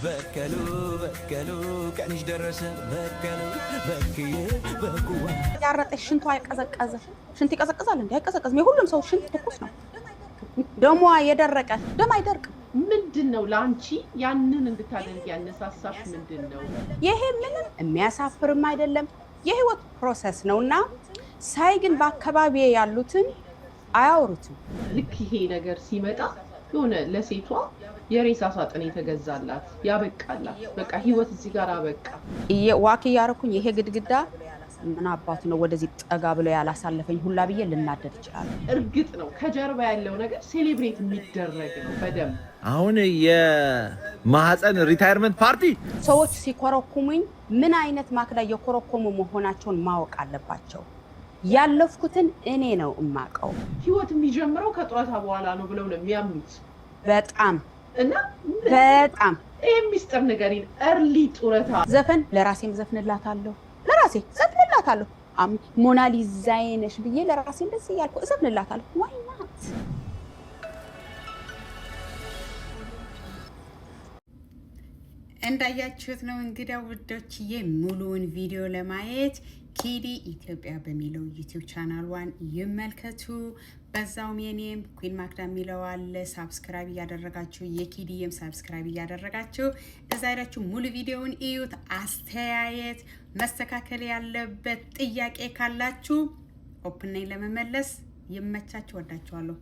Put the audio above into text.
በከሉ በከሉ ቀንሽ ደረሰ በከሉ በክዬ በኩዋ ያረጠሽ ሽንቷ አይቀዘቀዘ ሽንት ይቀዘቅዛል እንዴ? አይቀዘቅዝም። የሁሉም ሰው ሽንት ትኩስ ነው። ደሟ የደረቀ ደም አይደርቅም። ምንድነው ላንቺ ያንን እንድታደርጊ ያነሳሳሽ ምንድነው? ይሄ ምንም የሚያሳፍርም አይደለም የህይወት ፕሮሰስ ነውና ሳይ ግን በአካባቢ ያሉትን አያወሩትም። ልክ ይሄ ነገር ሲመጣ የሆነ ለሴቷ የሬሳ ሳጥን የተገዛላት ያበቃላት በቃ ህይወት እዚህ ጋር አበቃ። ዋክ ያረኩኝ ይሄ ግድግዳ ምን አባቱ ነው ወደዚህ ጠጋ ብሎ ያላሳለፈኝ ሁላ ብዬ ልናደድ ይችላል። እርግጥ ነው ከጀርባ ያለው ነገር ሴሌብሬት የሚደረግ ነው በደም አሁን የማህፀን ሪታየርመንት ፓርቲ ሰዎች ሲኮረኩሙኝ ምን አይነት ማክዳ የኮረኮሙ መሆናቸውን ማወቅ አለባቸው። ያለፍኩትን እኔ ነው እማቀው። ህይወት የሚጀምረው ከጡረታ በኋላ ነው ብለው ነው የሚያምኑት። በጣም እና በጣም ሚስጥር ንገሪን። እርሊ ጡረታ ዘፈን ለራሴም ዘፍንላታለሁ ለራሴ ዘፍንላታለሁ። ሞናሊዛዬ ነሽ ብዬ ለራሴ እንደዚህ ያልኩ ዘፍንላታለሁ። ዋይ ናት? እንዳያችሁት ነው እንግዲህ ውዶችዬ። ሙሉውን ቪዲዮ ለማየት ኪዲ ኢትዮጵያ በሚለው ዩቲዩብ ቻናሏን ይመልከቱ። በዛውም የኔም ኩዊን ማክዳ የሚለው አለ። ሳብስክራይብ እያደረጋችሁ የኪዲም ሳብስክራይብ እያደረጋችሁ እዛ ሄዳችሁ ሙሉ ቪዲዮውን እዩት። አስተያየት መስተካከል ያለበት ጥያቄ ካላችሁ ኦፕን ነኝ ለመመለስ። ይመቻችሁ። ወዳችኋለሁ።